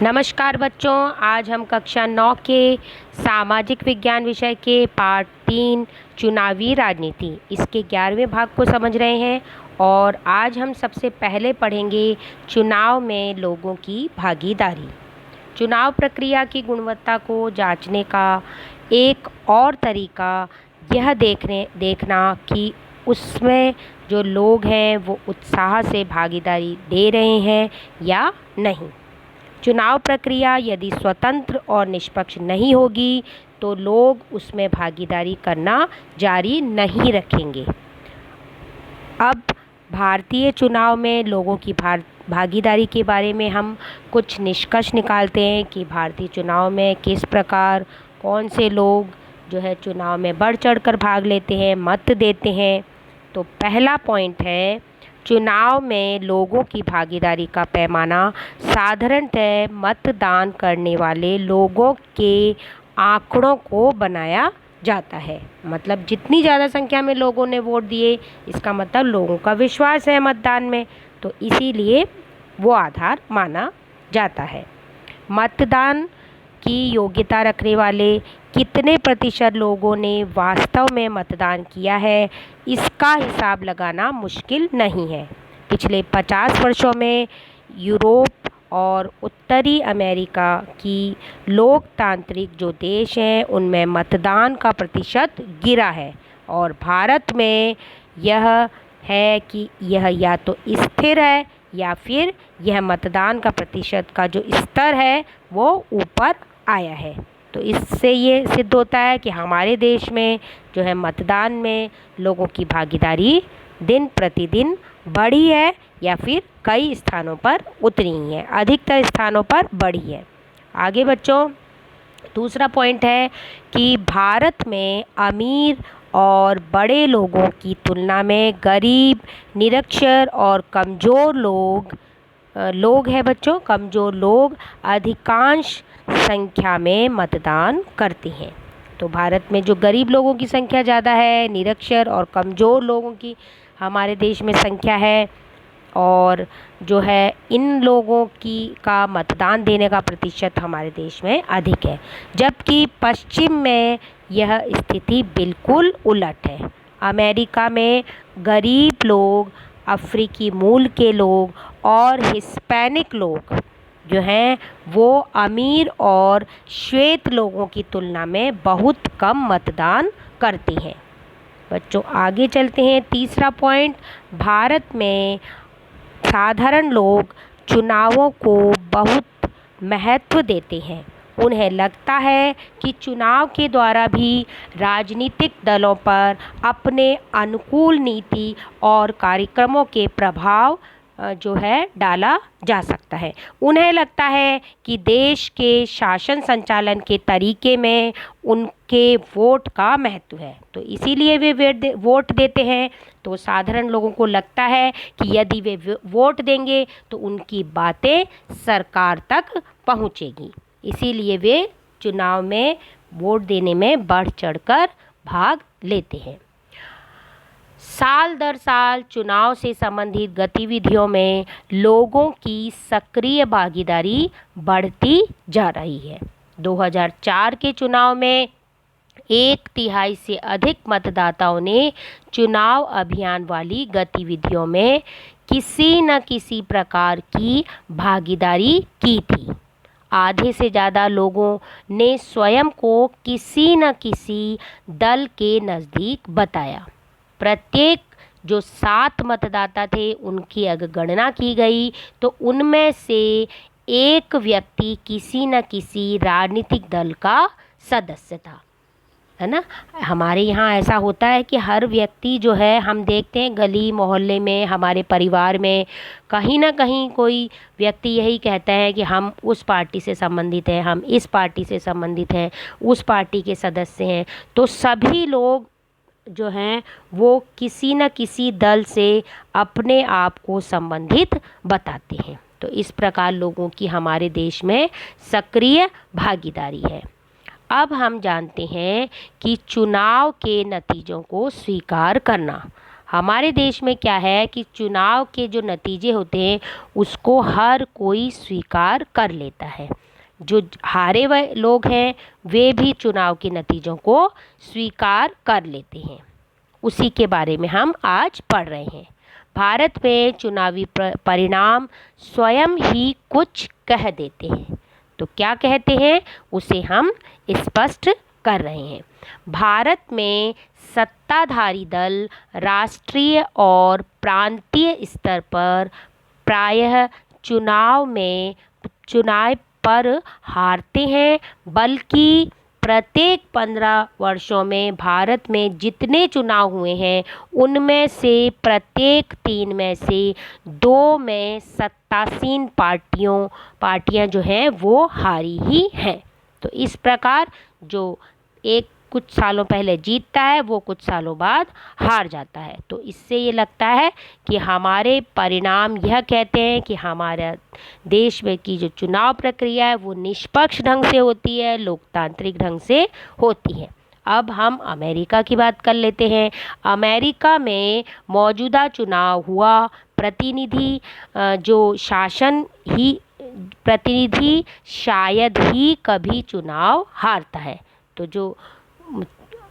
नमस्कार बच्चों, आज हम कक्षा 9 के सामाजिक विज्ञान विषय के पाठ 3 चुनावी राजनीति इसके 11वें भाग को समझ रहे हैं। और आज हम सबसे पहले पढ़ेंगे चुनाव में लोगों की भागीदारी। चुनाव प्रक्रिया की गुणवत्ता को जांचने का एक और तरीका यह देखना कि उसमें जो लोग हैं वो उत्साह से भागीदारी दे रहे हैं या नहीं। चुनाव प्रक्रिया यदि स्वतंत्र और निष्पक्ष नहीं होगी तो लोग उसमें भागीदारी करना जारी नहीं रखेंगे। अब भारतीय चुनाव में लोगों की भागीदारी के बारे में हम कुछ निष्कर्ष निकालते हैं कि भारतीय चुनाव में किस प्रकार कौन से लोग जो है चुनाव में बढ़ चढ़कर भाग लेते हैं, मत देते हैं। तो पहला पॉइंट है, चुनाव में लोगों की भागीदारी का पैमाना साधारणतः मतदान करने वाले लोगों के आंकड़ों को बनाया जाता है। मतलब जितनी ज़्यादा संख्या में लोगों ने वोट दिए, इसका मतलब लोगों का विश्वास है मतदान में, तो इसीलिए वो आधार माना जाता है। मतदान की योग्यता रखने वाले कितने प्रतिशत लोगों ने वास्तव में मतदान किया है, इसका हिसाब लगाना मुश्किल नहीं है। पिछले 50 वर्षों में यूरोप और उत्तरी अमेरिका की लोकतांत्रिक जो देश हैं उनमें मतदान का प्रतिशत गिरा है, और भारत में यह है कि यह या तो स्थिर है या फिर यह मतदान का प्रतिशत का जो स्तर है वो ऊपर आया है। तो इससे ये सिद्ध होता है कि हमारे देश में जो है मतदान में लोगों की भागीदारी दिन प्रतिदिन बढ़ी है या फिर कई स्थानों पर उतरी है, अधिकतर स्थानों पर बढ़ी है। आगे बच्चों, दूसरा पॉइंट है कि भारत में अमीर और बड़े लोगों की तुलना में गरीब, निरक्षर और कमज़ोर लोग हैं बच्चों, कमज़ोर लोग अधिकांश संख्या में मतदान करते हैं। तो भारत में जो गरीब लोगों की संख्या ज़्यादा है, निरक्षर और कमज़ोर लोगों की हमारे देश में संख्या है, और जो है इन लोगों की का मतदान देने का प्रतिशत हमारे देश में अधिक है। जबकि पश्चिम में यह स्थिति बिल्कुल उलट है। अमेरिका में गरीब लोग, अफ्रीकी मूल के लोग और हिस्पैनिक लोग जो हैं वो अमीर और श्वेत लोगों की तुलना में बहुत कम मतदान करते हैं। बच्चों आगे चलते हैं। तीसरा पॉइंट, भारत में साधारण लोग चुनावों को बहुत महत्व देते हैं। उन्हें लगता है कि चुनाव के द्वारा भी राजनीतिक दलों पर अपने अनुकूल नीति और कार्यक्रमों के प्रभाव जो है डाला जा सकता है। उन्हें लगता है कि देश के शासन संचालन के तरीके में उनके वोट का महत्व है, तो इसीलिए वे वोट देते हैं। तो साधारण लोगों को लगता है कि यदि वे वोट देंगे तो उनकी बातें सरकार तक पहुंचेगी, इसीलिए वे चुनाव में वोट देने में बढ़ चढ़कर भाग लेते हैं। साल दर साल चुनाव से संबंधित गतिविधियों में लोगों की सक्रिय भागीदारी बढ़ती जा रही है। 2004 के चुनाव में 1/3 से अधिक मतदाताओं ने चुनाव अभियान वाली गतिविधियों में किसी न किसी प्रकार की भागीदारी की थी। आधे से ज़्यादा लोगों ने स्वयं को किसी न किसी दल के नज़दीक बताया। प्रत्येक जो 7 मतदाता थे उनकी अगर गणना की गई तो उनमें से एक व्यक्ति किसी न किसी राजनीतिक दल का सदस्य था, है ना। हमारे यहाँ ऐसा होता है कि हर व्यक्ति जो है, हम देखते हैं गली मोहल्ले में, हमारे परिवार में कहीं ना कहीं कोई व्यक्ति यही कहता है कि हम उस पार्टी से संबंधित हैं, हम इस पार्टी से संबंधित हैं, उस पार्टी के सदस्य हैं। तो सभी लोग जो हैं वो किसी न किसी दल से अपने आप को संबंधित बताते हैं। तो इस प्रकार लोगों की हमारे देश में सक्रिय भागीदारी है। अब हम जानते हैं कि चुनाव के नतीजों को स्वीकार करना। हमारे देश में क्या है कि चुनाव के जो नतीजे होते हैं उसको हर कोई स्वीकार कर लेता है। जो हारे हुए लोग हैं वे भी चुनाव के नतीजों को स्वीकार कर लेते हैं। उसी के बारे में हम आज पढ़ रहे हैं। भारत में चुनावी परिणाम स्वयं ही कुछ कह देते हैं। तो क्या कहते हैं उसे हम स्पष्ट कर रहे हैं। भारत में सत्ताधारी दल राष्ट्रीय और प्रांतीय स्तर पर प्रायः चुनाव पर हारते हैं, बल्कि प्रत्येक 15 वर्षों में भारत में जितने चुनाव हुए हैं उनमें से प्रत्येक 3 में से 2 में सत्तासीन पार्टियां जो हैं वो हारी ही हैं। तो इस प्रकार जो एक कुछ सालों पहले जीतता है वो कुछ सालों बाद हार जाता है। तो इससे ये लगता है कि हमारे परिणाम यह कहते हैं कि हमारा देश में की जो चुनाव प्रक्रिया है वो निष्पक्ष ढंग से होती है, लोकतांत्रिक ढंग से होती है। अब हम अमेरिका की बात कर लेते हैं। अमेरिका में मौजूदा चुनाव हुआ प्रतिनिधि शायद ही कभी चुनाव हारता है। तो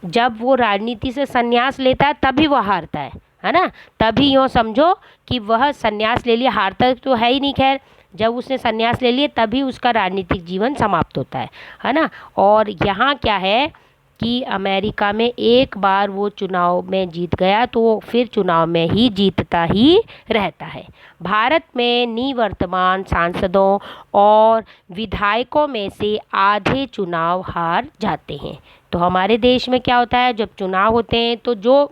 जब वो राजनीति से संन्यास लेता है तभी वो हारता है ना। तभी यूँ समझो कि वह संन्यास ले लिया, हारता तो है ही नहीं। खैर, जब उसने संन्यास ले लिए तभी उसका राजनीतिक जीवन समाप्त होता है ना। और यहाँ क्या है कि अमेरिका में एक बार वो चुनाव में जीत गया तो वो फिर चुनाव में ही जीतता ही रहता है। भारत में निवर्तमान सांसदों और विधायकों में से आधे चुनाव हार जाते हैं। तो हमारे देश में क्या होता है, जब चुनाव होते हैं तो जो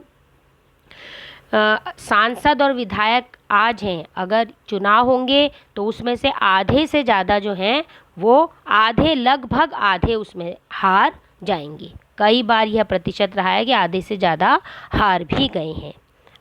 सांसद और विधायक आज हैं, अगर चुनाव होंगे तो उसमें से आधे से ज़्यादा जो हैं वो लगभग आधे उसमें हार जाएंगे। कई बार यह प्रतिशत रहा है कि आधे से ज़्यादा हार भी गए हैं।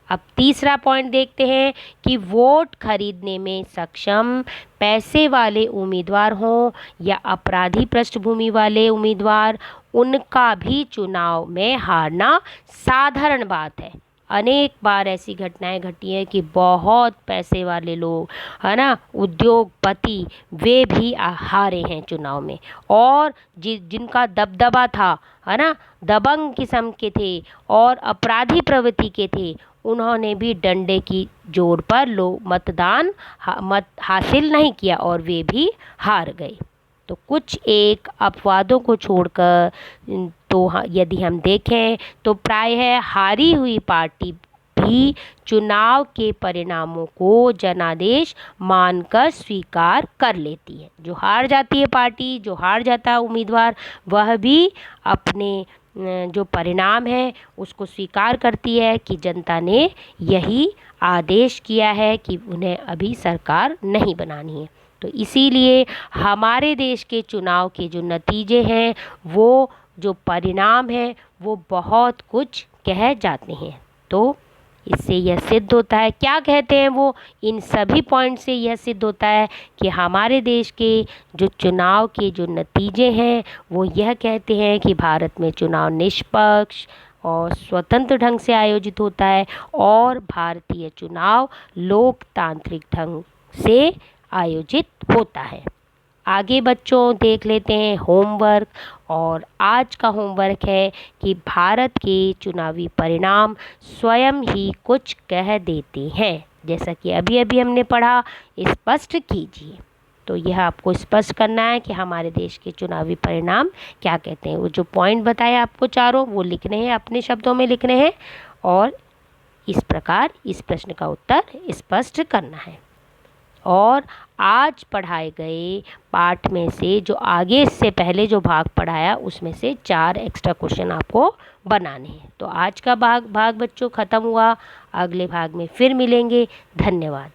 अब तीसरा पॉइंट देखते हैं कि वोट खरीदने में सक्षम पैसे वाले उम्मीदवार हों या अपराधी पृष्ठभूमि वाले उम्मीदवार, उनका भी चुनाव में हारना साधारण बात है। अनेक बार ऐसी घटनाएं घटी हैं कि बहुत पैसे वाले लोग, है ना, उद्योगपति, वे भी हारे हैं चुनाव में। और जिनका दबदबा था, है ना, दबंग किस्म के थे और अपराधी प्रवृत्ति के थे, उन्होंने भी डंडे की जोर पर मतदान हासिल नहीं किया और वे भी हार गए। तो कुछ एक अपवादों को छोड़कर तो यदि हम देखें तो प्रायः हारी हुई पार्टी भी चुनाव के परिणामों को जनादेश मानकर स्वीकार कर लेती है। जो हार जाती है पार्टी, जो हार जाता है उम्मीदवार, वह भी अपने जो परिणाम है उसको स्वीकार करती है कि जनता ने यही आदेश किया है कि उन्हें अभी सरकार नहीं बनानी है। तो इसीलिए हमारे देश के चुनाव के जो नतीजे हैं, वो जो परिणाम है, वो बहुत कुछ कह जाते हैं। तो इससे यह सिद्ध होता है, क्या कहते हैं वो, इन सभी पॉइंट से यह सिद्ध होता है कि हमारे देश के जो चुनाव के जो नतीजे हैं वो यह कहते हैं कि भारत में चुनाव निष्पक्ष और स्वतंत्र ढंग से आयोजित होता है और भारतीय चुनाव लोकतांत्रिक ढंग से आयोजित होता है। आगे बच्चों देख लेते हैं होमवर्क। और आज का होमवर्क है कि भारत के चुनावी परिणाम स्वयं ही कुछ कह देते हैं। जैसा कि अभी अभी हमने पढ़ा, स्पष्ट कीजिए। तो यह आपको स्पष्ट करना है कि हमारे देश के चुनावी परिणाम क्या कहते हैं। वो जो पॉइंट बताए आपको चारों, वो लिखने हैं, अपने शब्दों में लिखने हैं और इस प्रकार इस प्रश्न का उत्तर स्पष्ट करना है। और आज पढ़ाए गए पाठ में से जो आगे से पहले जो भाग पढ़ाया उसमें से 4 एक्स्ट्रा क्वेश्चन आपको बनाने हैं। तो आज का भाग बच्चों ख़त्म हुआ। अगले भाग में फिर मिलेंगे। धन्यवाद।